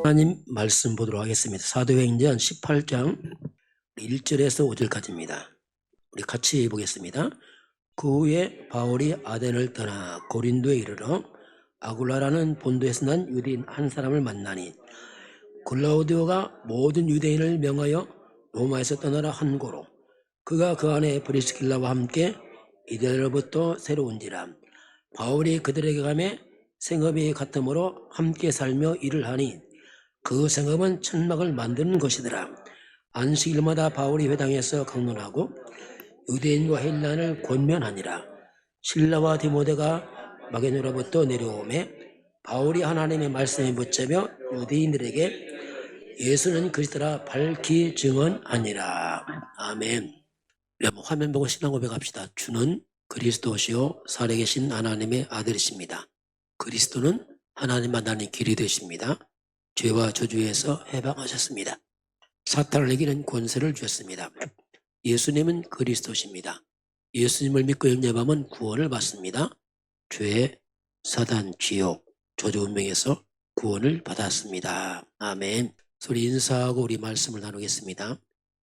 하나님 말씀 보도록 하겠습니다. 사도행전 18장 1절에서 5절까지입니다. 우리 같이 보겠습니다. 그 후에 바울이 아덴을 떠나 고린도에 이르러 아굴라라는 본도에서 난 유대인 한 사람을 만나니 글라우디오가 모든 유대인을 명하여 로마에서 떠나라 한고로 그가 그 안에 브리스길라와 함께 이데로부터 새로운지라. 바울이 그들에게 가매 생업이 같으므로 함께 살며 일을 하니 그 생업은 천막을 만드는 것이더라. 안식일마다 바울이 회당에서 강론하고 유대인과 헬라인을 권면하니라. 실라와 디모데가 마게도냐로부터 내려오매 바울이 하나님의 말씀에 붙잡혀 유대인들에게 예수는 그리스도라 밝히 증언하니라. 아멘. 한번 화면 보고 신앙 고백합시다. 주는 그리스도시요 살아계신 하나님의 아들이십니다. 그리스도는 하나님 만나는 길이 되십니다. 죄와 저주에서 해방하셨습니다. 사탄을 이기는 권세를 주셨습니다. 예수님은 그리스도십니다. 예수님을 믿고 영접하면 구원을 받습니다. 죄, 사단, 지옥, 저주 운명에서 구원을 받았습니다. 아멘. 소리 인사하고 우리 말씀을 나누겠습니다.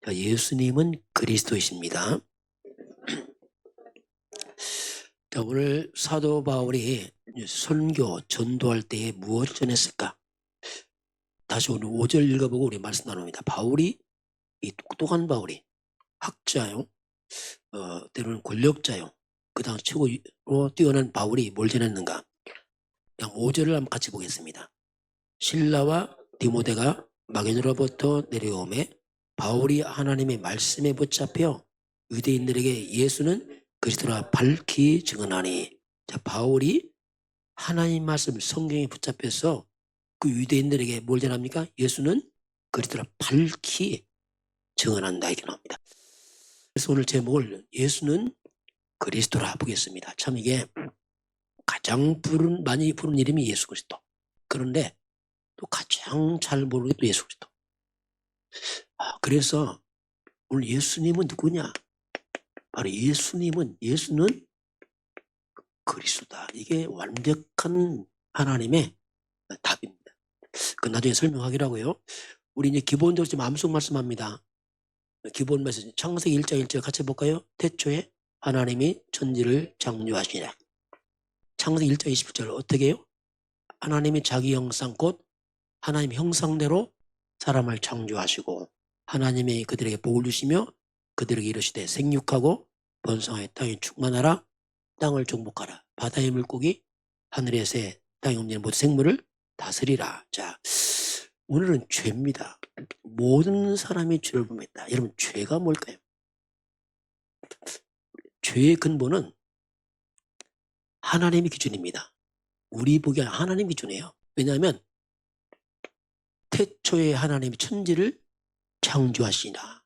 예수님은 그리스도이십니다. 자, 오늘 사도 바울이 선교, 전도할 때에 무엇을 전했을까? 다시 오늘 5절 읽어보고 우리 말씀 나눕니다. 바울이, 이 똑똑한 바울이, 학자요, 때로는 권력자요, 그 다음 최고로 뛰어난 바울이 뭘 전했는가? 그냥 5절을 한번 같이 보겠습니다. 실라와 디모데가 마게도냐로부터 내려오매 바울이 하나님의 말씀에 붙잡혀 유대인들에게 예수는 그리스도라 밝히 증언하니. 자, 바울이 하나님 말씀 성경에 붙잡혀서 그 유대인들에게 뭘 전합니까? 예수는 그리스도라 밝히 증언한다 이렇게 나옵니다. 그래서 오늘 제목을 예수는 그리스도라 보겠습니다. 참 이게 가장 많이 부른 이름이 예수 그리스도. 그런데 또 가장 잘 모르는 게 또 예수 그리스도. 그래서 오늘 예수님은 누구냐? 바로 예수는 그리스도다. 이게 완벽한 하나님의 답입니다. 그 나중에 설명하기로 하고요. 우리 이제 기본적으로 좀 암송 말씀합니다. 기본 말씀 창세기 1장 1절 같이 볼까요? 태초에 하나님이 천지를 창조하시니라. 창세기 1장 27절 어떻게 해요? 하나님이 자기 형상 곧 하나님 형상대로 사람을 창조하시고 하나님이 그들에게 복을 주시며 그들에게 이르시되 생육하고 번성하여 땅에 충만하라. 땅을 정복하라. 바다의 물고기 하늘의 새 땅에 움직이는 모든 생물을 다스리라. 자, 오늘은 죄입니다. 모든 사람이 죄를 범했다. 여러분 죄가 뭘까요? 죄의 근본은 하나님의 기준입니다. 우리 보기에 하나님 기준이에요. 왜냐하면 태초에 하나님이 천지를 창조하시나.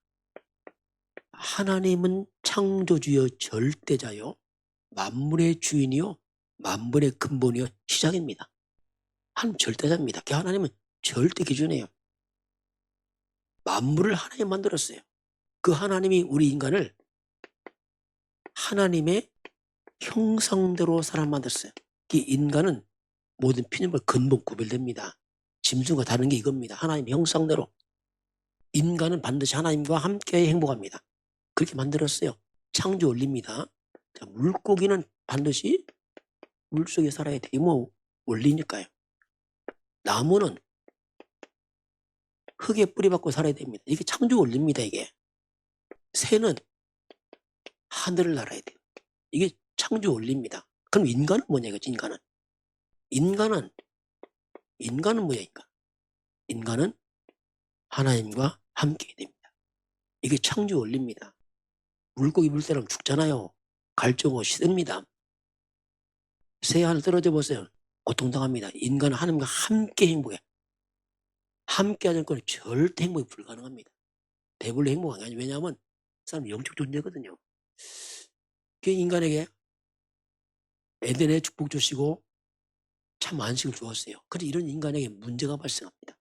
하나님은 창조주여 절대자요 만물의 주인이요 만물의 근본이요 시작입니다. 하나님 절대자입니다. 하나님은 절대 기준이에요. 만물을 하나님 만들었어요. 그 하나님이 우리 인간을 하나님의 형상대로 사람 만들었어요. 이 인간은 모든 피조물 근본 구별됩니다. 짐승과 다른 게 이겁니다. 하나님 형상대로 인간은 반드시 하나님과 함께 행복합니다. 그렇게 만들었어요. 창조 원리입니다. 자, 물고기는 반드시 물속에 살아야 돼요. 뭐 원리니까요. 나무는 흙에 뿌리 박고 살아야 됩니다. 이게 창조 원리입니다. 이게 새는 하늘을 날아야 돼요. 이게 창조 원리입니다. 그럼 인간은 뭐냐 이거지. 인간은 뭐야 인간은 하나님과 함께 됩니다. 이게 창조 원리입니다. 물고기 물새랑 죽잖아요. 갈증하고 시듭니다. 새 하늘 떨어져 보세요. 고통당합니다. 인간은 하나님과 함께 행복해. 함께 하지 않고는 절대 행복이 불가능합니다. 배불리 행복한 게 아니에요. 왜냐하면 사람은 영적 존재거든요. 그 인간에게 에덴의 축복 주시고 참 안식을 주었어요. 그런데 이런 인간에게 문제가 발생합니다.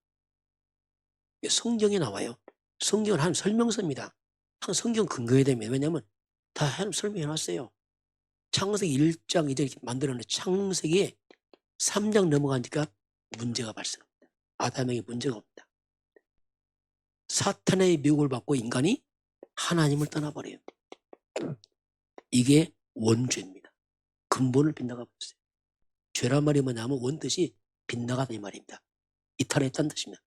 성경에 나와요. 성경은 하나님 설명서입니다. 항상 성경 근거해야 됩니다. 왜냐하면 다 하나님 설명해놨어요. 창세기 1장 2절 이렇게 만들어놓은 창세기에 3장 넘어가니까 문제가 발생합니다. 아담에게 문제가 옵니다. 사탄의 미혹을 받고 인간이 하나님을 떠나버려요. 이게 원죄입니다. 근본을 빗나가 버렸어요. 죄란 말이 뭐냐면 원뜻이 빗나가다 이 말입니다. 이탈했다는 뜻입니다.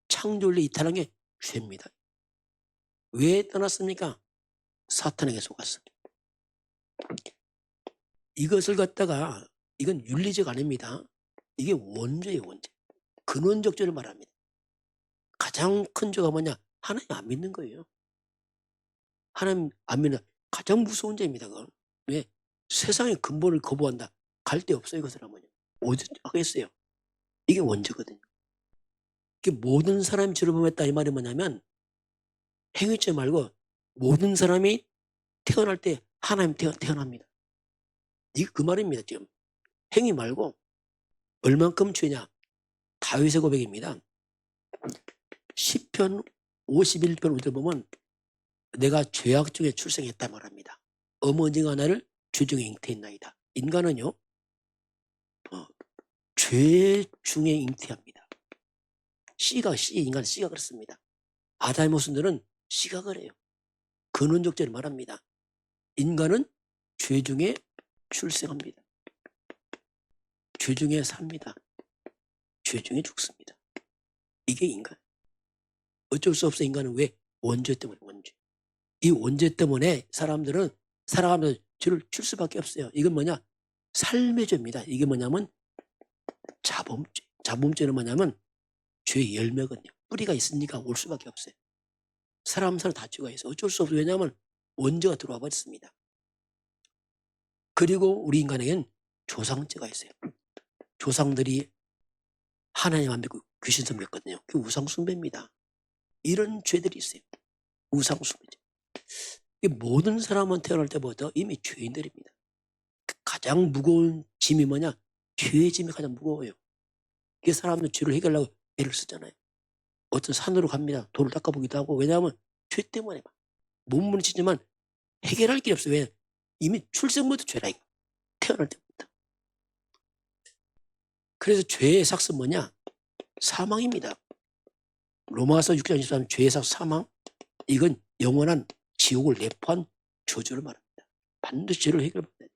창조를 이탈한 게 죄입니다. 왜 떠났습니까? 사탄에게 속았어. 이것을 갖다가 이건 윤리적 아닙니다. 이게 원죄예요, 원죄. 근원적 죄를 말합니다. 가장 큰 죄가 뭐냐? 하나님 안 믿는 거예요. 하나님 안 믿는 가장 무서운 죄입니다. 그건. 왜? 세상의 근본을 거부한다. 갈 데 없어요, 그 사람은요. 어디 하겠어요? 이게 원죄거든요. 이게 모든 사람이 죄를 범했다 이 말이 뭐냐면 행위죄 말고 모든 사람이 태어날 때 하나님 태어납니다. 이게 그 말입니다. 지금 행위 말고 얼만큼 죄냐? 다윗의 고백입니다. 시편 51편 5절 보면 내가 죄악 중에 출생했다 말합니다. 어머니가 나를 죄 중에 잉태했나이다. 인간은요 죄 중에 잉태합니다. 인간 씨가 그렇습니다. 아담의 모순들은 씨가 그래요. 근원적 죄를 말합니다. 인간은 죄 중에 출생합니다. 죄 중에 삽니다. 죄 중에 죽습니다. 이게 인간. 어쩔 수 없어. 인간은 왜? 원죄 때문에. 원죄. 이 원죄 때문에 사람들은 살아가면서 죄를 줄 수밖에 없어요. 이건 뭐냐? 삶의 죄입니다. 이게 뭐냐면 자범죄. 자범죄는 뭐냐면 죄의 열매거든요. 뿌리가 있으니까 올 수밖에 없어요. 사람 다 죄가 있어요. 어쩔 수 없어요. 왜냐하면 원죄가 들어와 버렸습니다. 그리고 우리 인간에겐 조상죄가 있어요. 조상들이 하나님 안 믿고 귀신 섬겼거든요. 그 우상숭배입니다. 이런 죄들이 있어요. 우상숭배죄. 모든 사람은 태어날 때부터 이미 죄인들입니다. 가장 무거운 짐이 뭐냐? 죄의 짐이 가장 무거워요. 그 사람은 죄를 해결하려고 애를 쓰잖아요. 어떤 산으로 갑니다. 돌을 닦아보기도 하고. 왜냐하면 죄 때문에 못 무너지지만 해결할 게 없어요. 왜? 이미 출생부터 죄라. 태어날 때부터. 그래서 죄의 삭은 뭐냐? 사망입니다. 로마서 6장 23 죄의 삭 사망. 이건 영원한 지옥을 내포한 저주를 말합니다. 반드시 죄를 해결받아야 돼요.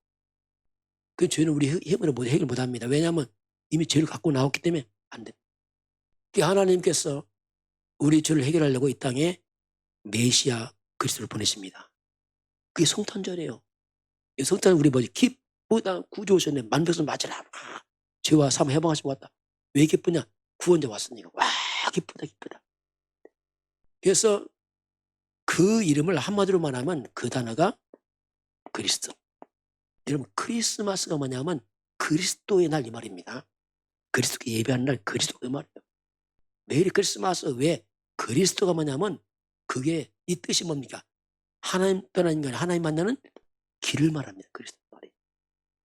그 죄는 우리 힘으로 해결 못합니다. 왜냐하면 이미 죄를 갖고 나왔기 때문에 안 돼요. 하나님께서 우리 죄를 해결하려고 이 땅에 메시아 그리스도를 보내십니다. 그게 성탄절이에요. 성탄 우리 뭐지? 기쁘다 구주 오셨네. 만백성 맞으라. 죄와 삶 해방하시고 왔다. 왜 기쁘냐? 구원자 왔으니까. 와 기쁘다. 그래서 그 이름을 한마디로 말하면 그 단어가 그리스도. 여러분 크리스마스가 뭐냐면 그리스도의 날 이 말입니다. 그리스도께 예배하는 날 그리스도 그 말이에요. 메리 크리스마스. 왜? 그리스도가 뭐냐면 그게 이 뜻이 뭡니까? 하나님 떠난 인간 하나님 만나는 길을 말합니다. 그리스도 말이에요.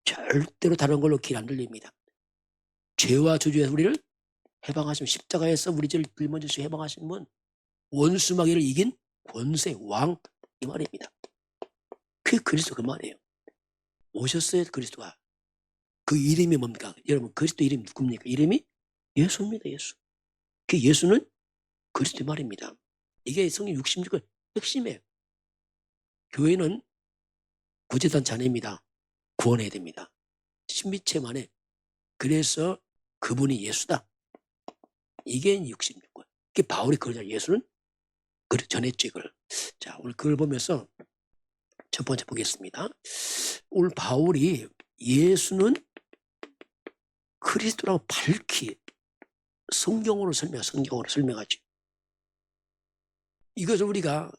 절대로 다른 걸로 길 안 들립니다. 죄와 저주에서 우리를 해방하시면 십자가에서 우리 죄를 짊어지시고 해방하신 분 원수 마귀를 이긴 권세 왕 이 말입니다. 그게 그리스도 그 말이에요. 오셨어요. 그리스도가. 그 이름이 뭡니까? 여러분 그리스도 이름이 누굽니까? 이름이 예수입니다. 예수. 그 예수는 그리스도 말입니다. 이게 성경 66권 핵심이에요. 교회는 구제단체 아닙니다. 구원해야 됩니다. 신비체험 안에. 그래서 그분이 예수다. 이게 66권. 그게 바울이 그러잖아요. 예수는 그래 전했지 이걸. 자 오늘 그걸 보면서 첫 번째 보겠습니다. 오늘 바울이 예수는 그리스도라고 밝히 성경으로 설명하지. 이것을 우리가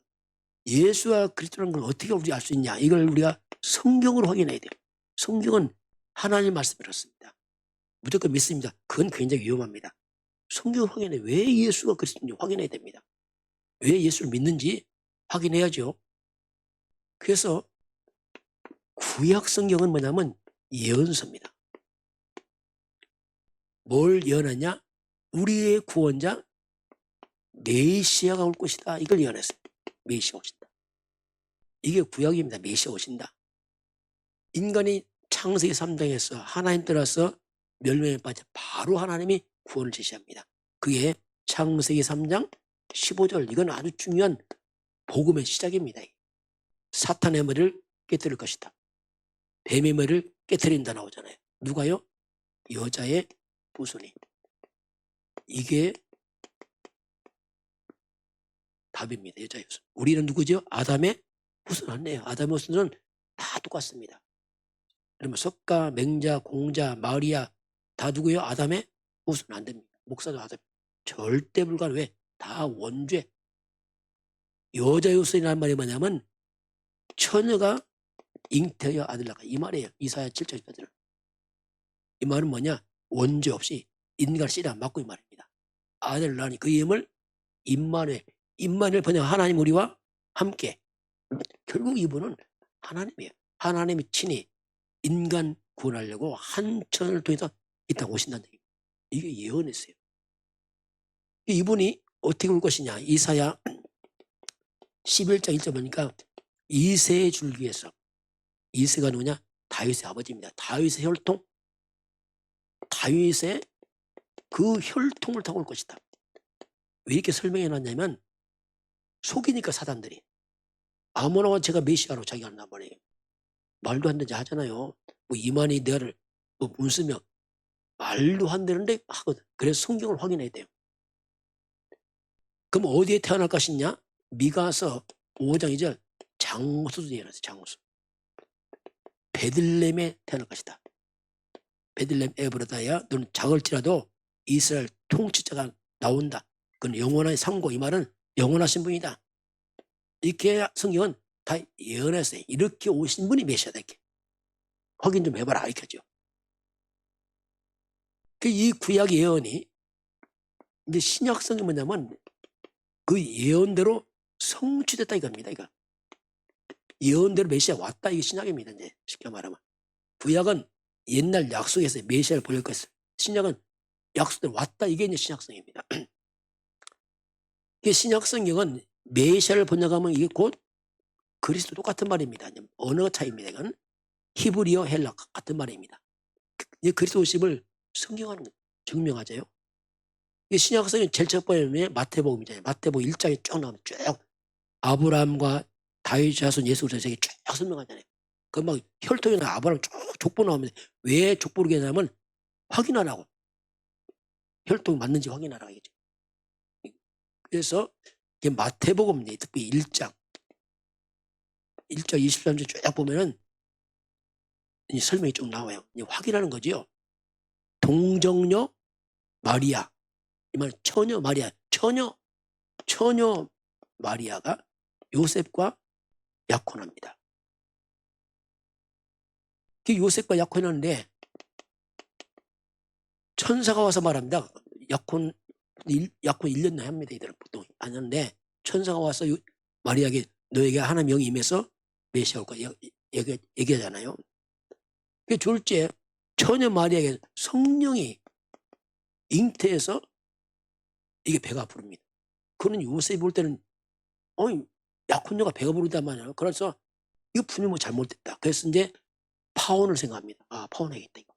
예수와 그리스도라는 걸 어떻게 우리 알 수 있냐? 이걸 우리가 성경으로 확인해야 돼요. 성경은 하나님 말씀이었습니다. 무조건 믿습니다. 그건 굉장히 위험합니다. 성경을 확인해. 왜 예수가 그리스도인지 확인해야 됩니다. 왜 예수를 믿는지 확인해야죠. 그래서 구약 성경은 뭐냐면 예언서입니다. 뭘 예언하냐? 우리의 구원자 메시아가 올 것이다. 이걸 예언했어요. 메시아 오신다. 이게 구약입니다. 메시아 오신다. 인간이 창세기 3장에서 하나님 따라서 멸망에 빠져 바로 하나님이 구원을 제시합니다. 그게 창세기 3장 15절. 이건 아주 중요한 복음의 시작입니다. 사탄의 머리를 깨뜨릴 것이다. 뱀의 머리를 깨뜨린다 나오잖아요. 누가요? 여자의 후손이. 이게 답입니다. 여자의 후손. 우리는 누구죠? 아담의 후손 아니에요. 아담의 후손은 다 똑같습니다. 그러면 석가, 맹자, 공자, 마리아 다 누구예요? 아담의 후손 안 됩니다. 목사도 아담. 절대 불가능. 왜? 다 원죄. 여자의 후손이라는 말이 뭐냐면 처녀가 잉태하여 아들 낳아. 이 말이에요. 이사야 7절 18절. 이 말은 뭐냐? 원죄 없이 인간 씨를 안 맞고 이 말입니다. 아들 낳으니 그 이름을 임마누엘. 임마누엘 번역 하나님 우리와 함께. 결국 이분은 하나님이에요. 하나님이 친히 인간 구원하려고 한 천을 통해서 이 땅 오신다는 얘기입니다. 이게 예언했어요. 이분이 어떻게 올 것이냐. 이사야 11장 1절 보니까 이새의 줄기에서. 이새가 누구냐? 다윗의 아버지입니다. 다윗의 혈통. 다윗의 그 혈통을 타고 올 것이다. 왜 이렇게 설명해 놨냐면 속이니까 사람들이. 아무나 제가 메시아로 자기가 한단 말이에요. 말도 안 되지 하잖아요. 뭐 이만희 내가를 뭐 문수명 말도 안 되는데 하거든. 그래서 성경을 확인해야 돼요. 그럼 어디에 태어날 것이냐? 미가서 5장 2절 장수도 예언했어요. 장수. 베들레헴에 태어날 것이다. 베들레헴 에브라다야 너는 작을지라도 이스라엘 통치자가 나온다. 그건 영원한 상고. 이 말은 영원하신 분이다. 이렇게 성경은 다 예언했어요. 이렇게 오신 분이 메시아다. 이렇게 확인 좀 해봐라 이렇게죠. 이 구약 예언이 이제 신약 성경이 뭐냐면 그 예언대로 성취됐다 이겁니다. 이거 예언대로 메시아 왔다. 이게 신약입니다. 이제 쉽게 말하면 구약은 옛날 약속에서 메시아를 보낼 것을, 신약은 약속대로 왔다. 이게 이제 신약성입니다. 이 신약성경은 메시아를 번역하면 이게 곧 그리스도 똑같은 말입니다. 언어 차이입니다. 이건 히브리어 헬라 같은 말입니다. 이 그리스도 오심을 성경하는 증명하죠요. 이 신약성경 제일 첫 번째 마태복음이잖아요. 마태복음 1장에 쭉 나오면 쭉 아브라함과 다윗 자손 예수 그리스도에게 쭉 설명하잖아요. 그 막 혈통이나 아브라함 쭉 족보 나오면 왜 족보를 하냐면 확인하라고. 혈통이 맞는지 확인하라고 이거죠. 그래서 마태복음 특히 1장 23절 쭉 보면은 이 설명이 쭉 나와요. 확인하는 거지요. 동정녀 마리아. 이 말 처녀 마리아. 처녀 마리아가 요셉과 약혼합니다. 그 요셉과 약혼하는데 천사가 와서 말합니다. 약혼 1년 내에 합니다. 이들은 보통 안 하는데 천사가 와서 마리아에게 너에게 하나님 영이 임해서 메시아 올 거야 얘기하잖아요. 그 둘째 처녀 마리아에게 성령이 잉태해서 이게 배가 부릅니다. 그는 요셉이 볼 때는 약혼녀가 배가 부르단 말이야. 그래서 이거 분명히 뭐 잘못됐다. 그래서 이제 파혼을 생각합니다. 파혼해야겠다 이거.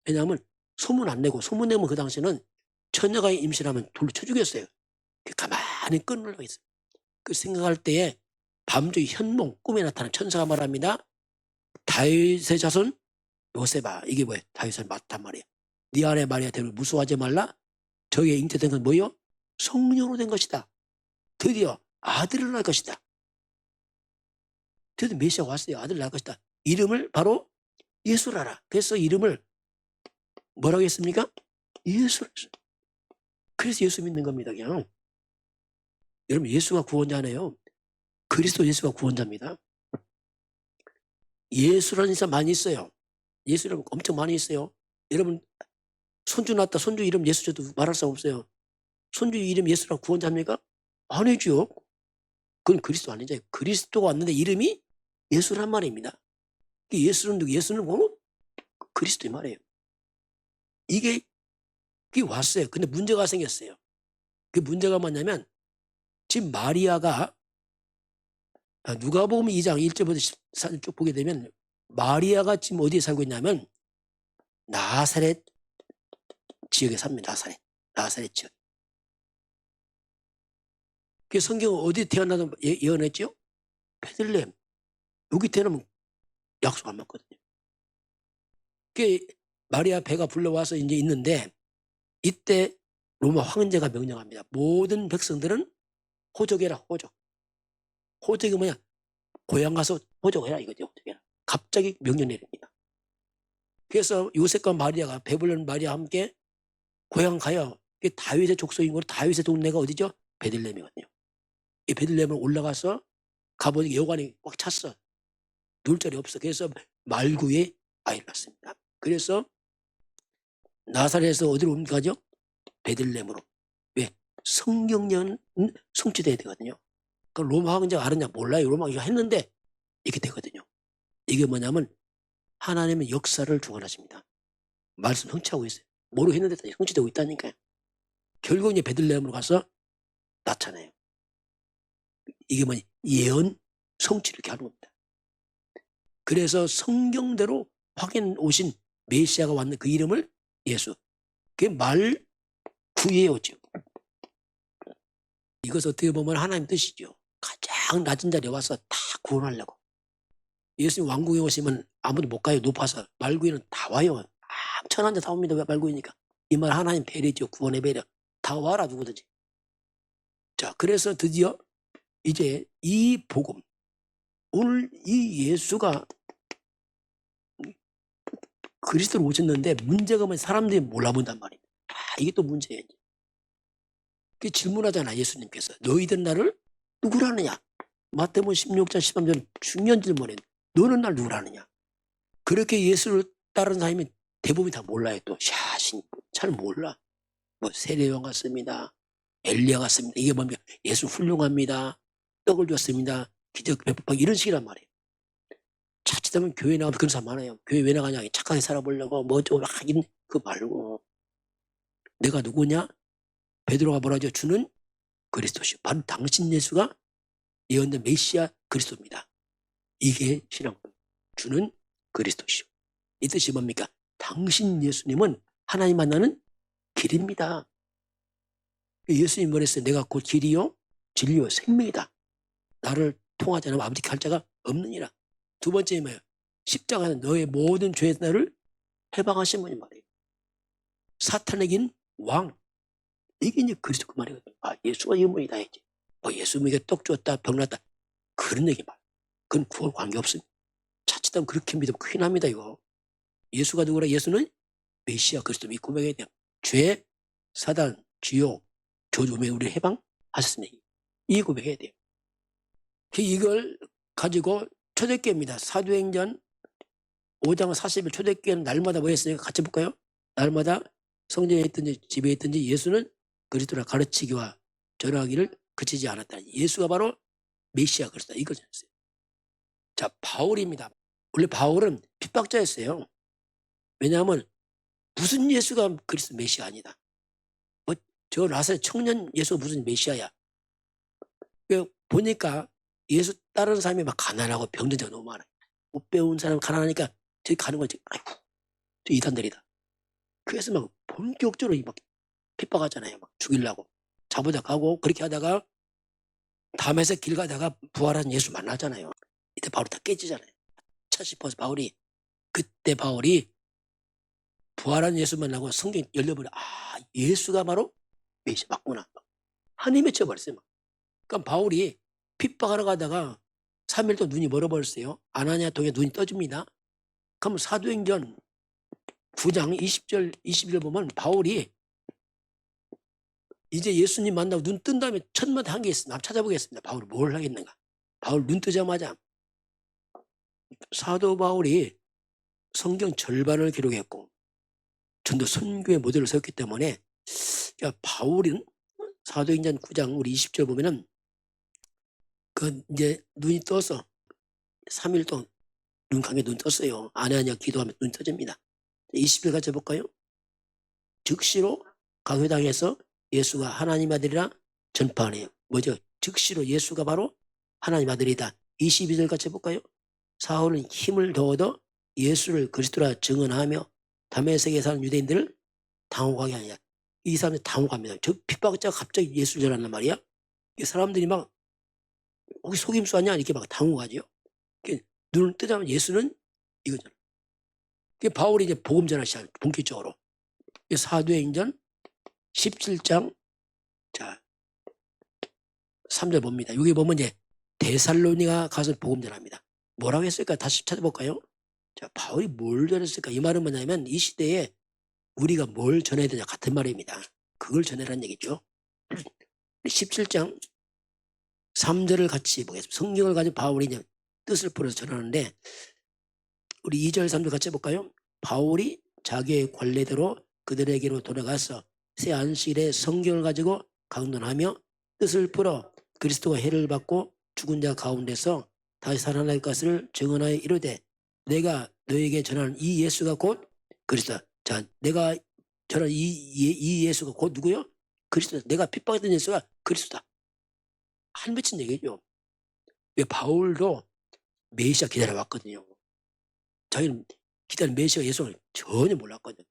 왜냐하면 소문 안 내고 소문 내면 그 당시에는 처녀가 임신하면 돌로 쳐 죽였어요. 가만히 끊으려고 했어요. 그 생각할 때에 밤중에 현몽 꿈에 나타난 천사가 말합니다. 다윗의 자손 요셉아. 이게 뭐예요? 다윗을 맞단 말이에요. 네 아내 마리아 때문에 무서워하지 말라. 저희의 잉태된 건 뭐예요? 성령으로 된 것이다. 드디어 아들을 낳을 것이다. 드디어 메시아가 왔어요. 아들을 낳을 것이다. 이름을 바로 예수라라. 그래서 이름을 뭐라고 했습니까? 예수라. 그래서 예수 믿는 겁니다. 그냥. 여러분 예수가 구원자네요. 그리스도 예수가 구원자입니다. 예수라는 사람 많이 있어요. 예수 이름 엄청 많이 있어요. 여러분 손주 낳았다. 손주 이름 예수 줘도 말할 수 없어요. 손주 이름 예수라고 구원자입니까? 아니죠. 그건 그리스도 아니죠. 그리스도가 왔는데 이름이 예수란 말입니다. 예수는 누구? 예수는 뭐? 그리스도의 말이에요. 이게 왔어요. 근데 문제가 생겼어요. 그 문제가 뭐냐면 지금 마리아가 누가복음 2장 1절부터 14절 쭉 보게 되면 마리아가 지금 어디에 살고 있냐면 나사렛 지역에 삽니다. 나사렛. 나사렛 지역. 그 성경은 어디 태어나도 예언했죠? 베들레헴. 여기 태어나면 약속 안 맞거든요. 그 마리아 배가 불러와서 이제 있는데 이때 로마 황제가 명령합니다. 모든 백성들은 호적해라, 호적. 호적이 뭐냐? 고향 가서 호적해라 이거죠. 호적해라. 갑자기 명령 내립니다. 그래서 요셉과 마리아가 배불른 마리아와 함께 고향 가요. 다윗의 족속인 거로 다윗의 동네가 어디죠? 베들레헴이거든요. 이 베들레헴을 올라가서 가보니 여관이 꽉 찼어. 누울 자리 없어. 그래서 말구에 아이를 낳습니다. 그래서 나사렛에서 어디로 옮겨가죠? 베들레헴으로. 왜? 성경령은 성취돼야 되거든요. 그 로마 황제가 알았냐? 몰라요. 로마 황제가 했는데 이렇게 되거든요. 이게 뭐냐면 하나님의 역사를 주관하십니다. 말씀 성취하고 있어요. 뭐로 했는데 다 성취되고 있다니까요. 결국 이제 베들레헴으로 가서 나타나요. 이게 뭐냐? 예언 성취를 이렇게 하는 겁니다. 그래서 성경대로 확인 오신 메시아가 왔는 그 이름을 예수. 그게 말구예요죠. 이것을 어떻게 보면 하나님 뜻이죠. 가장 낮은 자리에 와서 다 구원하려고. 예수님 왕궁에 오시면 아무도 못 가요. 높아서. 말구에는 다 와요. 천한 자 다 옵니다. 왜 말구이니까. 이 말 하나님 배려죠. 구원의 배려. 다 와라 누구든지. 자, 그래서 드디어 이제 이 복음, 오늘 이 예수가 그리스도로 오셨는데 문제가 뭐냐? 사람들이 몰라본단 말입니다. 이게 또 문제예요. 그 질문하잖아. 예수님께서 너희들 나를 누구라느냐? 마태복음 16장 13절 중요한 질문이에요. 너는 날 누구라느냐? 그렇게 예수를 따르는 사람이 대부분 다 몰라요. 또 샤신 잘 몰라. 뭐 세례요한 같습니다. 엘리야 같습니다. 이게 뭡니까? 예수 훌륭합니다. 떡을 줬습니다. 기적 베풀 이런 식이란 말이에요. 자칫하면 교회 나가면 그런 사람 많아요. 교회 왜 나가냐? 착하게 살아보려고 뭐 어쩌고 하긴 그거 말고 내가 누구냐? 베드로가 뭐라 하죠? 주는 그리스도시요. 바로 당신 예수가 예언된 메시아 그리스도입니다. 이게 신앙입니다. 주는 그리스도시요. 이 뜻이 뭡니까? 당신 예수님은 하나님 만나는 길입니다. 예수님이 뭐랬어요? 내가 곧 길이요 진리요 생명이다. 나를 통하지 않으면 아버지께 갈 자가 없느니라. 두 번째 뭐예요? 십자가는 너의 모든 죄에서 나를 해방하신 분이 말이에요. 사탄에긴 왕. 이게 이제 그리스도 그 말이거든요. 예수가 이분이다 했지. 예수님에게 떡 줬다, 병 났다. 그런 얘기 말. 그건 구원 관계없습니다. 자칫하면 그렇게 믿으면 큰일 납니다, 이거. 예수가 누구라? 예수는 메시아 그리스도 이 고백해야 돼요. 죄, 사단, 지옥, 조주에 우리 해방하셨습니다. 이 고백해야 돼요. 이걸 가지고 초대교회입니다. 사도행전 5장 40일 초대교회는 날마다 뭐 했으니까 같이 볼까요? 날마다 성전에 있든지 집에 있든지 예수는 그리스도라 가르치기와 전하기를 그치지 않았다. 예수가 바로 메시아 그리스도다. 이걸 전했어요. 자, 바울입니다. 원래 바울은 핍박자였어요. 왜냐하면 무슨 예수가 그리스도 메시아 아니다. 저 나사렛 청년 예수가 무슨 메시아야. 보니까 예수 따르는 사람이 막 가난하고 병든 자가 너무 많아요. 못 배운 사람 가난하니까 저기 가는 거지. 아이고, 저 이단들이다. 그래서 막 본격적으로 막 핍박하잖아요. 막 죽이려고. 잡으다 가고 그렇게 하다가 담에서 길 가다가 부활한 예수 만나잖아요. 이때 바울이 다 깨지잖아요. 차 싶어서 그때 바울이 부활한 예수 만나고 성경 열려버려. 예수가 바로 메시아 맞구나. 한이 맺혀버렸어요. 그러니까 바울이 핍박하러 가다가 3일 동안 눈이 멀어버렸어요. 아나니아 동에 눈이 떠집니다. 그럼 사도행전 9장 20절 21절 보면 바울이 이제 예수님 만나고 눈 뜬 다음에 첫 마디 한 게 있습니다. 한번 찾아보겠습니다. 바울이 뭘 하겠는가. 바울 눈 뜨자마자 사도 바울이 성경 절반을 기록했고 전도 선교의 모델을 세웠기 때문에 바울은 사도행전 9장 우리 20절 보면은 이제 눈이 떠서 3일 동안 눈 감게 눈 떴어요. 아나니아 기도하면 눈 떠집니다. 20절 같이 볼까요? 즉시로 각 회당에서 예수가 하나님 아들이라 전파하네요. 뭐죠? 즉시로 예수가 바로 하나님 아들이다. 22절 같이 볼까요? 사울은 힘을 더 얻어 예수를 그리스도라 증언하며 다메섹에 사는 유대인들을 당혹하게 하냐. 이 사람들이 당혹합니다. 저 핍박자가 갑자기 예수를 전한단 말이야. 이 사람들이 막 혹시 속임수 아니야? 이렇게 막 당혹하죠. 눈을 뜨자면 예수는 이거잖아. 바울이 이제 복음 전하기 시작 본격적으로. 사도행전 17장 자 3절 봅니다. 여기 보면 이제 데살로니가 가서 복음 전합니다. 뭐라고 했을까? 다시 찾아볼까요? 자, 바울이 뭘 전했을까? 이 말은 뭐냐면 이 시대에 우리가 뭘 전해야 되냐 같은 말입니다. 그걸 전해라는 얘기죠. 17장 3절을 같이 보겠습니다. 성경을 가지고 바울이 이제 뜻을 풀어서 전하는데 우리 2절 3절 같이 해볼까요? 바울이 자기의 관례대로 그들에게로 돌아가서 새 안식일에 성경을 가지고 강론하며 뜻을 풀어 그리스도가 해를 받고 죽은 자 가운데서 다시 살아날 것을 증언하여 이르되 내가 너에게 전하는 이 예수가 곧 그리스도다. 자, 내가 전하는 이 예수가 곧 누구요? 그리스도다. 내가 핍박했던 예수가 그리스도다. 한 맺힌 얘기죠. 왜 바울도 메시아 기다려왔거든요. 자기는 기다린 메시아가 예수를 전혀 몰랐거든요.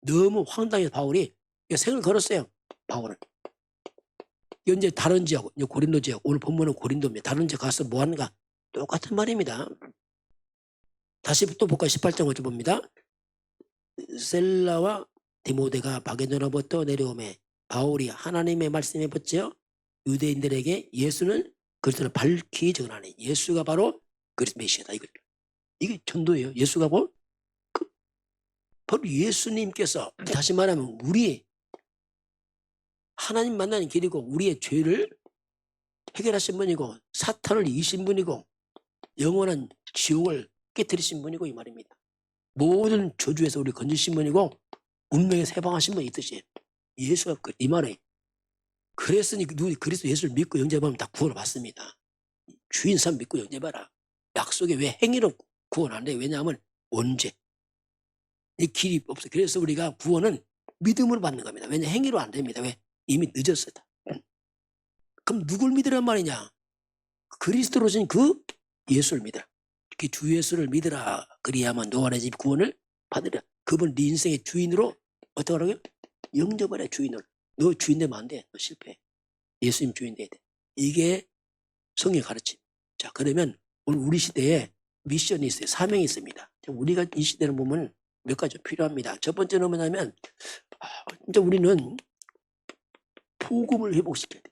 너무 황당해서 바울이 생을 걸었어요. 바울은. 이제 다른 지역, 고린도 지역, 오늘 본문은 고린도입니다. 다른 지역 가서 뭐 하는가? 똑같은 말입니다. 다시 또 볼까요? 18장 5절 봅니다. 셀라와 디모데가 바게도나부터 내려오매 바울이 하나님의 말씀에 붙여 유대인들에게 예수는 그리스도를 밝히 전하네. 예수가 바로 그리스도 메시아다. 이게 전도예요. 예수가 바로 예수님께서 다시 말하면 우리 하나님 만나는 길이고 우리의 죄를 해결하신 분이고 사탄을 이기신 분이고 영원한 지옥을 깨뜨리신 분이고 이 말입니다. 모든 저주에서 우리 건지신 분이고 운명에서 해방하신 분이 있듯이 예수가 이 말에 그랬으니 누구 그리스도 예수를 믿고 영접하면 다 구원을 받습니다. 주인 사 믿고 영접하라. 약속에 왜 행위로 구원 안 돼? 왜냐하면 언제 이 길이 없어. 그래서 우리가 구원은 믿음으로 받는 겁니다. 왜냐 행위로 안 됩니다. 왜? 이미 늦었어요. 그럼 누굴 믿으란 말이냐? 그리스도로 오신 그 예수를 믿으라. 그 주 예수를 믿으라. 그리야만 너와 집 구원을 받으라. 그분 네 인생의 주인으로 어떻게 하라고요? 영접하라. 주인으로. 너 주인 되면 안 돼. 너 실패해. 예수님 주인 돼야 돼. 이게 성경 가르침. 자, 그러면 오늘 우리 시대에 미션이 있어요. 사명이 있습니다. 우리가 이 시대를 보면 몇 가지 필요합니다. 첫 번째는 뭐냐면 진짜 우리는 복음을 회복시켜야 돼.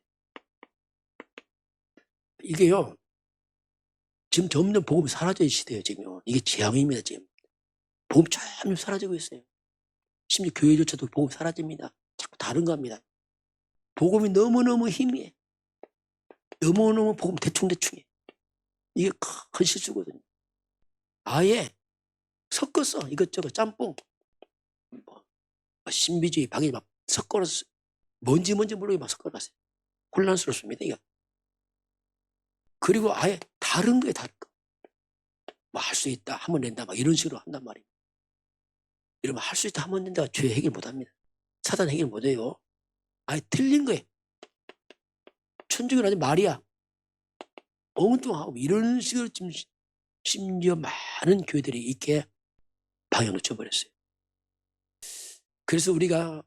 이게요. 지금 점점 복음이 사라져있는 시대예요. 지금요. 이게 재앙입니다. 지금. 복음 점점 사라지고 있어요. 심지어 교회조차도 복음 사라집니다. 자꾸 다른 겁니다. 복음이 너무너무 희미해. 너무너무 복음 대충대충해. 이게 큰 실수거든요. 아예 섞었어. 이것저것 짬뽕. 신비주의, 박이 막 섞어서 뭔지 모르게 막 섞어놨어요. 혼란스럽습니다. 이거. 그리고 아예 다른 거에 다른 거. 뭐 할 수 있다, 하면 된다, 막 이런 식으로 한단 말이에요. 이러면 할 수 있다, 하면 된다, 죄 해결 못 합니다. 사단 해결 못 해요. 아예 틀린 거예요. 천주교 아니 말이야. 엉뚱하고 이런 식으로 지금 심지어 많은 교회들이 이렇게 방향 놓쳐버렸어요. 그래서 우리가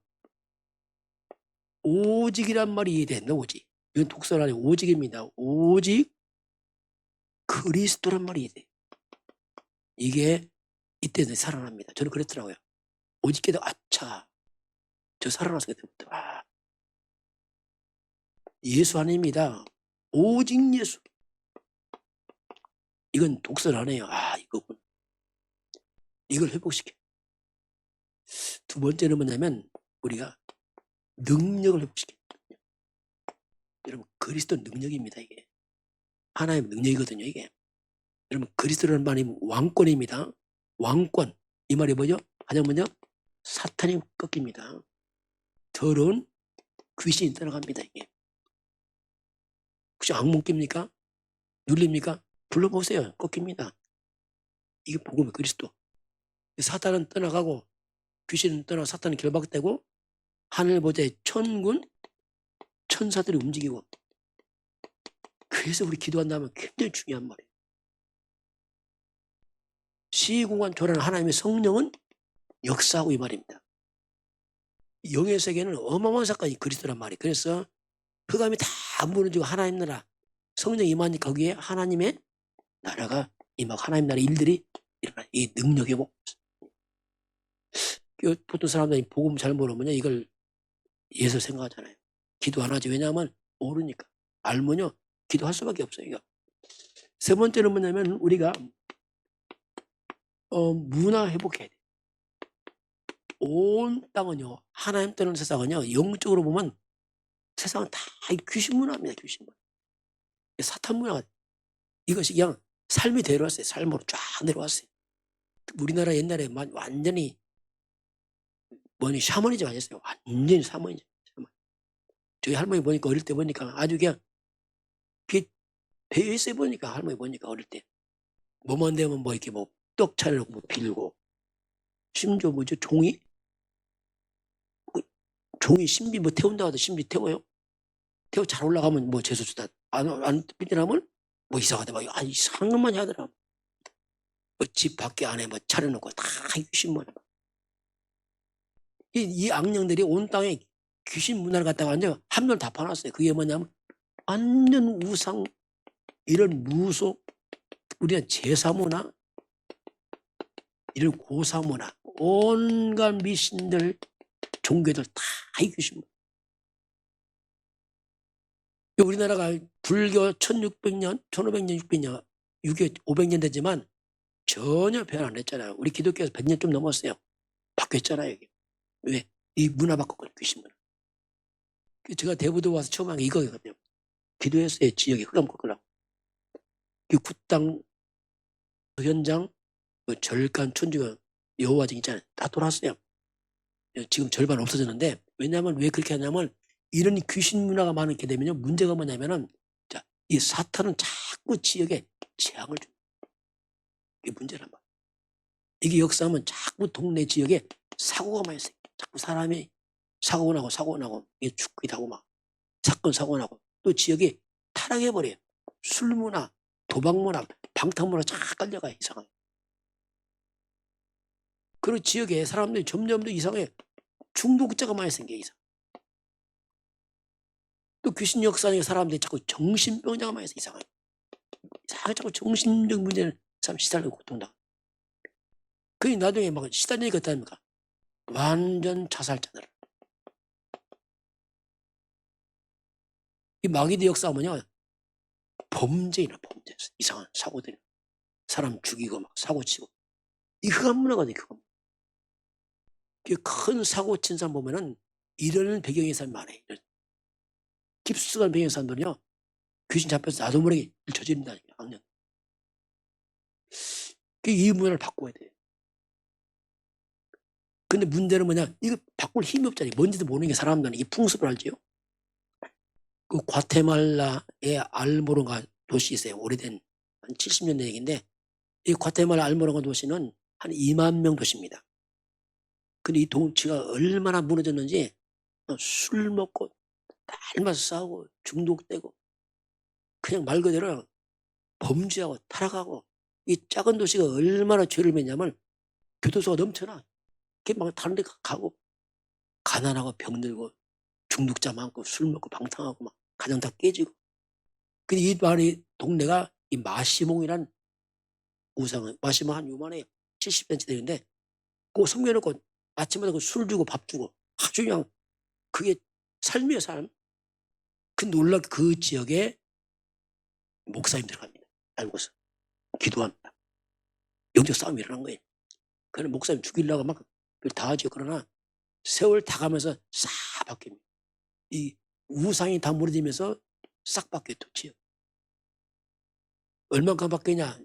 오직이란 말이 이해된다. 오직. 이건 독설 아니고 오직입니다. 오직 그리스도란 말이 이해돼. 이게 이때 살아납니다. 저는 그랬더라고요. 오직 깨도 아차. 저 살아나서 그때부터 예수 아닙니다. 오직 예수. 이건 독설 안 해요. 이거군. 이걸 회복시켜. 두 번째는 뭐냐면 우리가 능력을 회복시켜. 여러분 그리스도 능력입니다. 이게 하나님의 능력이거든요. 이게 여러분 그리스도라는 말이 왕권입니다. 왕권. 이 말이 뭐죠? 가장 먼저 사탄이 꺾입니다. 더러운 귀신이 떠나갑니다. 이게 혹시 악몽 낍니까? 눌립니까? 불러보세요. 꺾입니다. 이게 복음의 그리스도. 사탄은 떠나가고 귀신은 떠나 사탄은 결박되고 하늘보좌의 천군 천사들이 움직이고. 그래서 우리 기도한다면 굉장히 중요한 말이에요. 시공간 조련한 하나님의 성령은 역사하고 이 말입니다. 영의 세계는 어마어마한 사건이 그리스도란 말이에요. 그래서 흑암이 다 무너지고 하나님 나라 성령 임하니까 거기에 하나님의 나라가 임하고 하나님 나라 일들이 일어나. 이 능력이 뭐 보통 사람들이 복음 잘 모르면요 이걸 예수 생각하잖아요. 기도 안 하지. 왜냐하면 모르니까. 알면요 기도할 수밖에 없어요. 이거. 세 번째는 뭐냐면 우리가 문화 회복해야 돼. 온 땅은요 하나님 떠는 세상은요 영적으로 보면 세상은 다 귀신 문화입니다. 귀신 문화. 사탄 문화가 이것이 그냥 삶이 내려왔어요. 삶으로 쫙 내려왔어요. 우리나라 옛날에 완전히 샤머니즘 아니었어요. 완전히 샤머니즘. 저희 할머니 보니까 어릴 때 보니까 아주 그냥 배에 있어 보니까 할머니 보니까 어릴 때 뭐만 되면 뭐 이렇게 뭐 떡 차려놓고 뭐 빌고 심지어 뭐죠 종이 신비 뭐 태운다 하도 신비 태워요. 태워 잘 올라가면 뭐 재수 주다 안 빌리라면 뭐 이상하다 막 이상한 것만 하더라. 뭐 집 밖에 안에 뭐 차려놓고 다 귀신 문화. 이 악령들이 온 땅에 귀신 문화를 갖다가 완전 한물 다 파놨어요. 그게 뭐냐면 완전 우상 이런 무속 우리는 제사 문화 이런 고사 문화 온갖 미신들 종교들 다 귀신 문화. 우리나라가 불교 1600년 1500년 600년 500년 되지만 전혀 변화 안 했잖아요. 우리 기독교에서 100년 좀 넘었어요. 바뀌었잖아요. 이게. 왜? 이 문화 바꿨거든요. 귀신 문화. 제가 대부도 와서 처음 한 게 이거거든요. 기도했어요. 지역에 흑암 꺾으라고. 이 굿당 현장 절간 천주교 여호와증 있잖아요. 다 돌았어요. 지금 절반 없어졌는데 왜냐하면 왜 그렇게 하냐면 이런 귀신 문화가 많게 되면요 문제가 뭐냐면은 자, 이 사탄은 자꾸 지역에 재앙을 줍니다. 이게 문제란 말이에요. 이게 역사하면 자꾸 동네 지역에 사고가 많이 있어요. 자꾸 사람이 사고 나고 이게 죽기도 하고 막 사건 사고 나고 또 지역이 타락해 버려요. 술 문화, 도박 문화, 방탕 문화 쫙 깔려가요. 이상하게. 그리고 지역에 사람들이 점점 더 이상해. 중독자가 많이 생겨 이상. 또 귀신 역사니까 사람들이 자꾸 정신병자가 많이 있어 이상하게. 자꾸 정신적 문제는 참 시달리고 고통당하고. 그게 나중에 막 시달리니까 어떡합니까? 완전 자살자들. 이 마귀의 역사하면요 범죄나 범죄 이상한 사고들 사람 죽이고 막 사고치고 이 흑암 문화거든요. 흑암. 큰 사고 친 사람 보면은 이런 배경의 사람이 많아요. 깊숙한 배경의 사람들은요 귀신 잡혀서 나도 모르게 일 저지른다니까 악령. 이 문화를 바꿔야 돼요. 근데 문제는 뭐냐 이거 바꿀 힘이 없잖아요. 뭔지도 모르는 게 사람들은 이 풍습을 알지요. 그 과테말라의 알모로가 도시 있어요. 오래된 한 70년 얘기인데 이 과테말라 알모로가 도시는 한 2만 명 도시입니다. 근데 이 동치가 얼마나 무너졌는지 술 먹고 날마다 싸우고 중독되고 그냥 말 그대로 범죄하고 타락하고 이 작은 도시가 얼마나 죄를 맺냐면 교도소가 넘쳐나. 이렇게 막 다른 데 가고 가난하고 병들고 중독자 많고 술 먹고 방탕하고 막 가정 다 깨지고. 근데 이 말이 동네가 이 마시몽이란 우상은 마시몽 한 요만해 70cm 되는데 그거 숨겨놓고 아침마다 술 주고 밥 주고 아주 그냥 그게 삶이에요 삶. 그 놀랍게 그 지역에 목사님 들어갑니다. 알고서 기도합니다. 영적 싸움이 일어난 거예요. 그는 목사님 죽이려고 막 다 하죠. 그러나 세월 다 가면서 싹 바뀝니다. 이 우상이 다 무너지면서 싹 바뀌어요. 또 지역. 얼마큼 바뀌냐.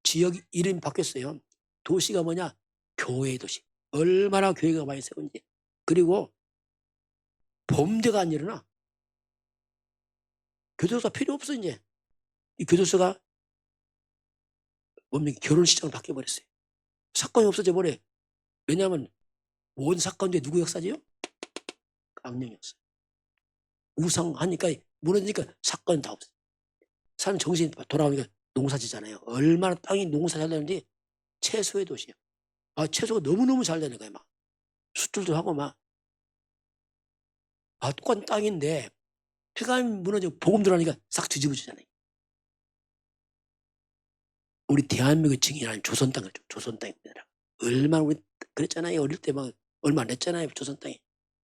지역 이름이 바뀌었어요. 도시가 뭐냐. 교회의 도시. 얼마나 교회가 많이 세운지. 그리고 범죄가 안 일어나. 교도소가 필요 없어 이제. 이 교도소가 뭡니까 결혼시장으로 바뀌어버렸어요. 사건이 없어져 버려요. 왜냐하면 모든 사건 중에 누구 역사지요? 악령 역사. 우상하니까 무너지니까 사건 다 없어요. 사람 정신이 돌아오니까 농사지잖아요. 얼마나 땅이 농사 잘 되는지 채소의 도시예요. 채소가 너무너무 잘 되는 거예요. 막 수출도 하고 막 똑같은 땅인데 폐감이 무너지고 복음 들어가니까 싹 뒤집어지잖아요. 우리 대한민국의 증인하는 조선 땅을 조선 땅입니다. 얼마나 우리 그랬잖아요. 어릴 때 막 얼마 안 됐잖아요. 조선 땅에.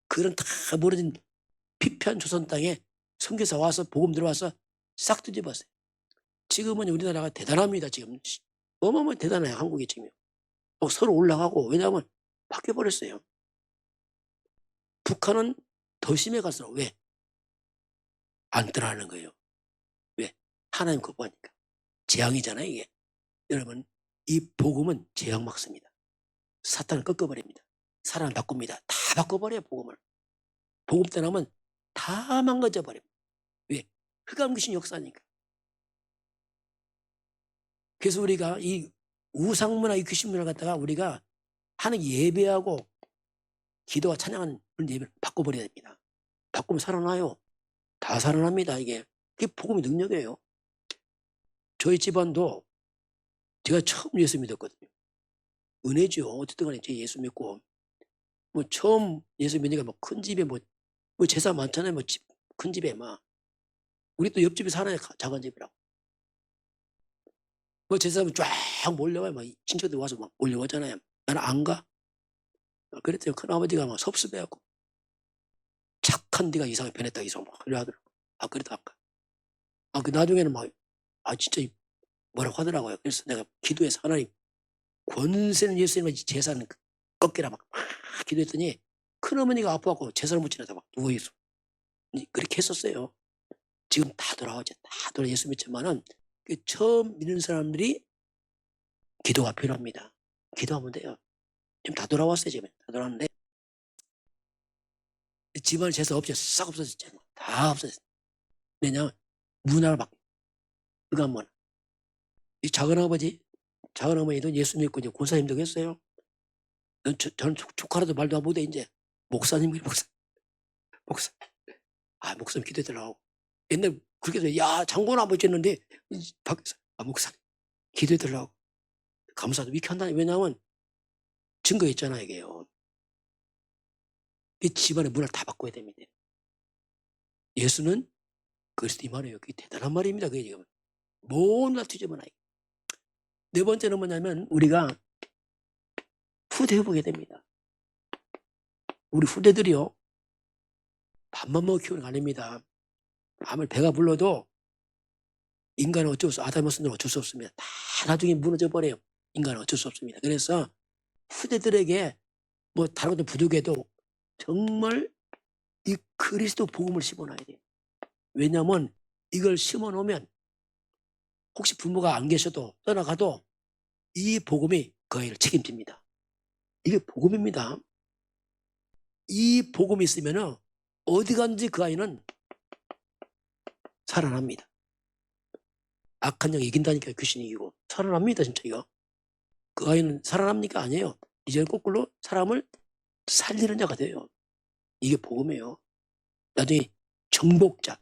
그런 다 무너진 피폐한 조선 땅에 선교사 와서 복음 들어와서 싹 뒤집었어요. 지금은 우리나라가 대단합니다. 지금 어마어마하게 대단해요. 한국이 지금 서로 올라가고. 왜냐하면 바뀌어버렸어요. 북한은 더 심해갔어. 왜? 안 떠나는 거예요. 왜? 하나님 거부하니까. 재앙이잖아요 이게. 여러분 이 복음은 재앙 막습니다. 사탄을 꺾어버립니다. 사람을 바꿉니다. 다 바꿔버려요. 복음을. 복음 떠나면 다 망가져버립니다. 왜? 흑암 귀신 역사니까. 그래서 우리가 이 우상문화, 이 귀신문화를 갖다가 우리가 하는 예배하고 기도와 찬양하는 그런 예배를 바꿔버려야 됩니다. 바꾸면 살아나요. 다 살아납니다. 이게 복음의 능력이에요. 저희 집안도 제가 처음 예수 믿었거든요. 은혜죠. 어쨌든 간에 예수 믿고 뭐 처음 예수 믿으니까 뭐 큰 집에 뭐 재산 많잖아요. 뭐 큰 집에 막 우리 또 옆집에 살아요. 작은 집이라고. 뭐 재산은 쫙 몰려와요. 막 친척들 와서 막 몰려오잖아요. 나는 안 가. 그랬더니 큰아버지가 막 섭섭해하고 착한 네가 이상하게 변했다 이상 막 그래 하더라고. 그래도 안 가. 그 나중에는 막 진짜 뭐라고 하더라고요. 그래서 내가 기도해서 하나님 권세는 예수님의 재산을 꺾이라 막 기도했더니 큰어머니가 아파갖고 재산을 못 지내다 막 누워있어. 그렇게 했었어요. 지금 다 돌아오죠. 다 돌아 예수 믿지만은 처음 믿는 사람들이 기도가 필요합니다. 기도하면 돼요. 지금 다 돌아왔어요. 지금 다 돌아왔는데 집안 재산 없어요. 싹 없어졌잖아요. 다 없어졌어요. 왜냐하면 문화를 바뀌어요. 그가 뭐 이 작은어머니도 예수 믿고 이제 권사님 되겠어요. 저는 조카라도 말도 못해 이제 목사님. 목사님 기도해달라고. 옛날 그렇게 해서 야 장군 아버지 했는데 밖에서 목사님 기도해달라고. 감사도 이렇게 한다니. 왜냐하면 증거 있잖아 이게요. 이 집안의 문화를 다 바꿔야 됩니다. 예수는 그리스도 이 말이에요. 그게 대단한 말입니다. 그게 지금 뭔가 뒤집어놔. 네 번째는 뭐냐면 우리가 후대 회복해야 됩니다. 우리 후대들이요 밥만 먹고 키우는 거 아닙니다. 아무리 배가 불러도 인간은 어쩔 수 아담의 선은 어쩔 수 없습니다. 다 나중에 무너져 버려요. 인간은 어쩔 수 없습니다. 그래서 후대들에게 뭐 다른 것도 부족해도 정말 이 그리스도 복음을 심어놔야 돼요. 왜냐하면 이걸 심어놓으면 혹시 부모가 안 계셔도 떠나가도 이 복음이 그 아이를 책임집니다. 이게 복음입니다. 이 복음이 있으면 어디 간지 그 아이는 살아납니다. 악한 영 이긴다니까 귀신이 이기고 살아납니다. 진짜 이거. 그 아이는 살아납니까? 아니에요. 이제 거꾸로 사람을 살리는 자가 돼요. 이게 복음이에요. 나중에 정복자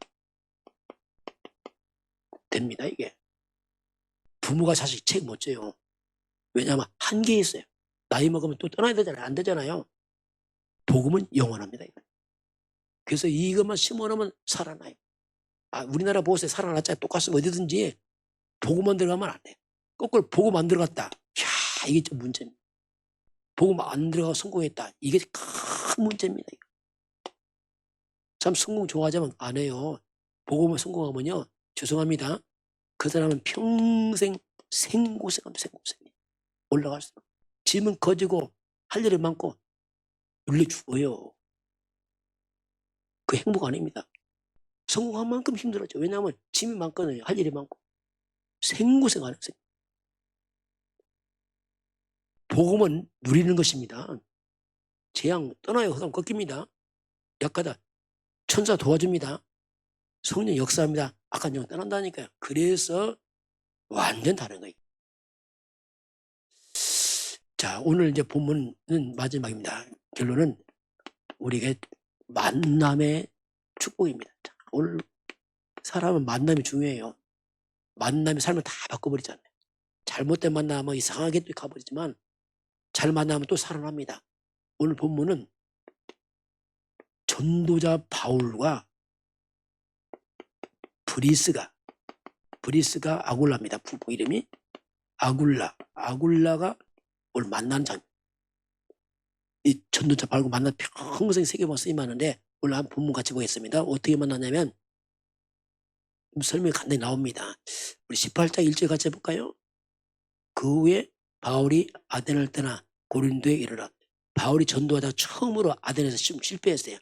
됩니다. 이게. 부모가 사실 책 못 져요. 왜냐하면 한계 있어요. 나이 먹으면 또 떠나야 되잖아요. 안 되잖아요. 복음은 영원합니다. 이건. 그래서 이것만 심어놓으면 살아나요. 우리나라 보세요. 살아났잖아요. 똑같으면 어디든지 복음만 들어가면 안 돼. 거꾸로 복음 안 들어갔다. 이게 좀 문제입니다. 복음 안 들어가고 성공했다. 이게 큰 문제입니다. 참 성공 좋아하자면 안 해요. 복음을 성공하면요. 죄송합니다. 그 사람은 평생 생고생합니다. 생고생이에요. 올라갈 수. 짐은 거지고 할 일이 많고 눌려 죽어요. 그 행복 아닙니다. 성공한 만큼 힘들었죠. 왜냐하면 짐이 많거든요. 할 일이 많고. 생고생하는 생. 복음은 누리는 것입니다. 재앙 떠나요. 흑암 꺾입니다. 약하다. 천사 도와줍니다. 성령 역사합니다. 악한 영 떠난다니까요. 그래서 완전 다른 거예요. 자, 오늘 이제 본문은 마지막입니다. 결론은 우리에게 만남의 축복입니다. 자, 오늘 사람은 만남이 중요해요. 만남이 삶을 다 바꿔버리잖아요. 잘못된 만나면 이상하게 또 가버리지만 잘 만나면 또 살아납니다. 오늘 본문은 전도자 바울과 브리스가 아굴라입니다. 부부 이름이 아굴라가 오늘 만나는 장면. 이 전도자 바울과 만나 평생 세계보고 쓰임하는데 오늘 한 본문 같이 보겠습니다. 어떻게 만나냐면 설명이 간단히 나옵니다. 우리 18장 1절 같이 해볼까요? 그 후에 바울이 아덴을 떠나 고린도에 이르러. 바울이 전도하다가 처음으로 아덴에서 실패했어요.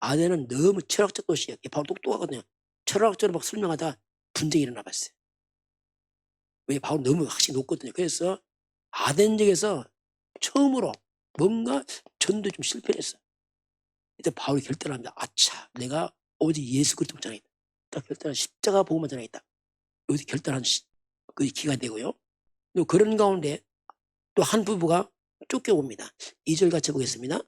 아덴은 너무 철학적 도시예요. 바울 똑똑하거든요. 철학적으로 막 설명하다 분쟁이 일어나 봤어요. 왜? 바울 너무 확신이 높거든요. 그래서 아덴 지역에서 처음으로 뭔가 전도 좀 실패를 했어요. 이때 바울이 결단합니다. 아차, 내가 오직 예수 그리스도 전하겠다. 딱 결단한 십자가 복음만 전하겠다. 여기서 결단한 그 기가 되고요. 또 그런 가운데 또 한 부부가 쫓겨옵니다. 2절 같이 보겠습니다.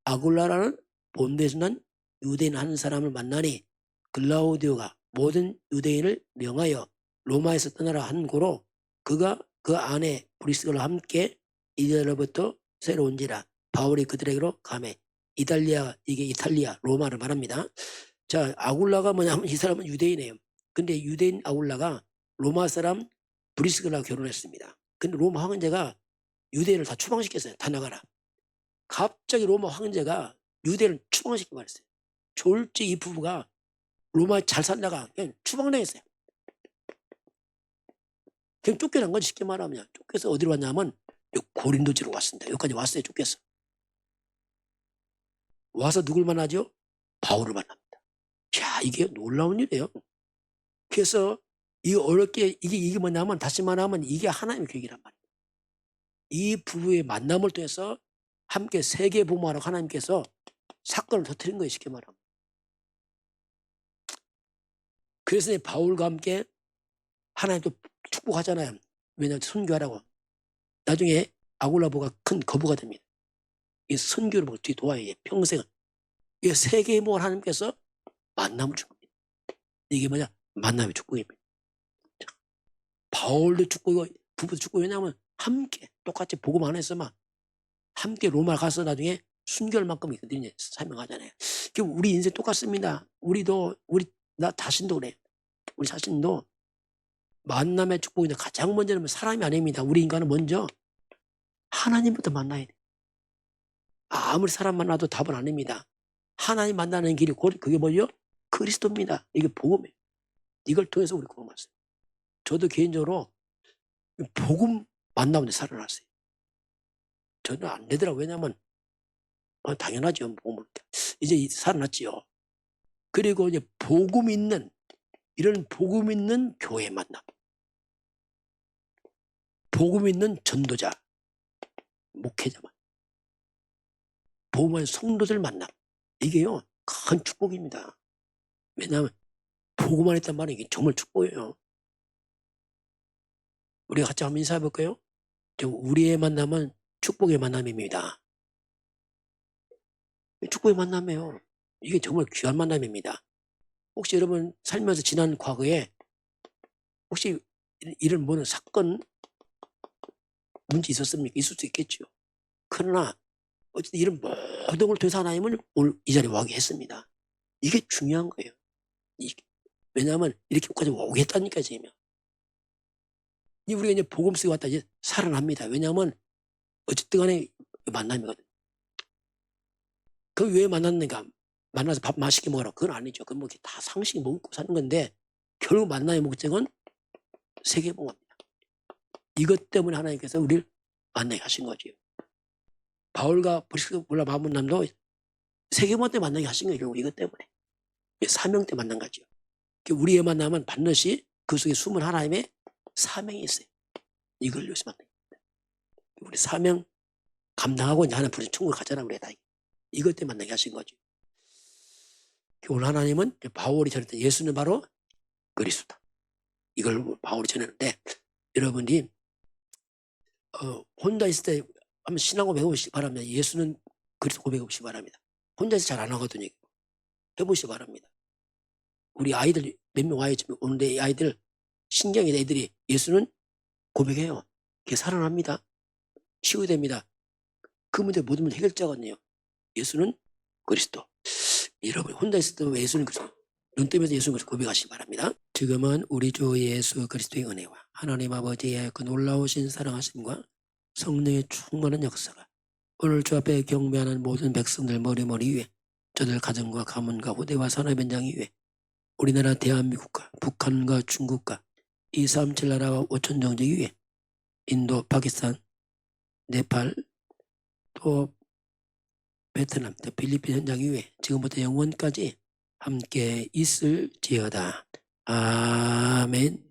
아굴라라는 본토에서 난 유대인 한 사람을 만나니 글라우디오가 모든 유대인을 명하여 로마에서 떠나라 한 고로 그가 그 아내 브리스가와 함께 이달로부터 새로 온지라. 바울이 그들에게로 가매. 이게 이탈리아 로마를 말합니다. 자, 아굴라가 뭐냐면 이 사람은 유대인이에요. 근데 유대인 아굴라가 로마 사람 브리스가와 결혼했습니다. 근데 로마 황제가 유대인을 다 추방시켰어요. 다 나가라. 갑자기 로마 황제가 유대인을 추방시키고 말했어요. 졸지 이 부부가 로마에 잘 살다가 그냥 추방당했어요. 그냥 쫓겨난 건 쉽게 말하면 쫓겨서 어디로 왔냐면 고린도지로 왔습니다. 여기까지 왔어요. 쫓겨서. 와서 누굴 만나죠? 바울을 만납니다. 자, 이게 놀라운 일이에요. 그래서 이 어렵게 이게 뭐냐면 다시 말하면 이게 하나님의 계획이란 말이에요. 이 부부의 만남을 통해서 함께 세계 복음하러 하나님께서 사건을 터뜨린 거예요. 쉽게 말하면. 그래서 바울과 함께 하나님도 축복하잖아요. 왜냐하면 선교하라고. 나중에 아굴라보가 큰 거부가 됩니다. 이 선교를 어떻게 도와야 평생. 이 세계의 복음을 하나님께서 만남을 줍니다. 이게 뭐냐? 만남의 축복입니다. 바울도 축복이고 부부도 축복이 왜냐하면 함께 똑같이 복음 안에서만 함께 로마 가서 나중에 순교할 만큼 있거든요. 설명하잖아요. 우리 인생 똑같습니다. 나 자신도 그래요. 우리 자신도 만남의 축복인데 가장 먼저는 사람이 아닙니다. 우리 인간은 먼저 하나님부터 만나야 돼요. 아무리 사람 만나도 답은 아닙니다. 하나님 만나는 길이 그게 뭐죠? 그리스도입니다. 이게 복음이에요. 이걸 통해서 우리 복음 왔어요. 저도 개인적으로 복음 만나면 살아났어요. 저는 안 되더라고요. 왜냐하면 당연하죠. 복음을. 이제 살아났지요. 그리고 이제 이런 복음 있는 교회 만남. 복음 있는 전도자, 목회자만. 복음의 성도들 만남. 이게요, 큰 축복입니다. 왜냐하면 복음만 했단 말은 이게 정말 축복이에요. 우리가 같이 한번 인사해 볼까요? 우리의 만남은 축복의 만남입니다. 축복의 만남이에요. 이게 정말 귀한 만남입니다. 혹시 여러분 살면서 지난 과거에 혹시 이런 뭐는 사건 문제 있었습니까? 있을 수 있겠죠. 그러나 어쨌든 이런 모든 걸 통해서 하나님은 오늘 이 자리에 오게 했습니다. 이게 중요한 거예요. 왜냐하면 이렇게까지 오게 했다니까 지금. 우리가 이제 복음 속에 왔다 이제 살아납니다. 왜냐하면 어쨌든 간에 만남이거든요. 그 왜 만났는가? 만나서 밥 맛있게 먹으라. 그건 아니죠. 그건 뭐 다 상식 먹고 사는 건데 결국 만남의 목적은 세계복음입니다. 이것 때문에 하나님께서 우리를 만나게 하신 거죠. 바울과 브리스가 만남도 세계복음 때 만나게 하신 거예요. 결국 이것 때문에. 사명 때 만난 거죠. 우리의 만남은 반드시 그 속에 숨은 하나님의 사명이 있어요. 이걸 위해서 만난 겁니다. 우리 사명 감당하고 이제 하나님 부르신 천국을 가잖아. 우리가 다. 이것 때문에 만나게 하신 거죠. 오늘 하나님은 바울이 전했던 예수는 바로 그리스도다. 이걸 바울이 전했는데 여러분이 혼자 있을 때 한번 신앙고 배워보시기 바랍니다. 예수는 그리스도 고백해보시기 바랍니다. 혼자 있을 때 잘 안 하거든요. 해보시기 바랍니다. 우리 아이들 몇 명 와야지 오는데 이 아이들 신경이 애들이 예수는 고백해요. 그게 살아납니다. 치유됩니다. 그 문제 모든 문제 해결자거든요. 예수는 그리스도. 여러분 혼자 있을 때 예수님 그리스도 눈 뜨면서 예수님 그리스도 고백하시기 바랍니다. 지금은 우리 주 예수 그리스도의 은혜와 하나님 아버지의 그 놀라우신 사랑하심과 성령의 충만한 역사가 오늘 주 앞에 경배하는 모든 백성들 머리머리 위에 저들 가정과 가문과 후대와 산업 현장 위에 우리나라 대한민국과 북한과 중국과 237 나라와 5천 정지 위에 인도, 파키스탄, 네팔, 또 베트남, 또 필리핀 현장 위에 지금부터 영원까지 함께 있을지어다. 아멘.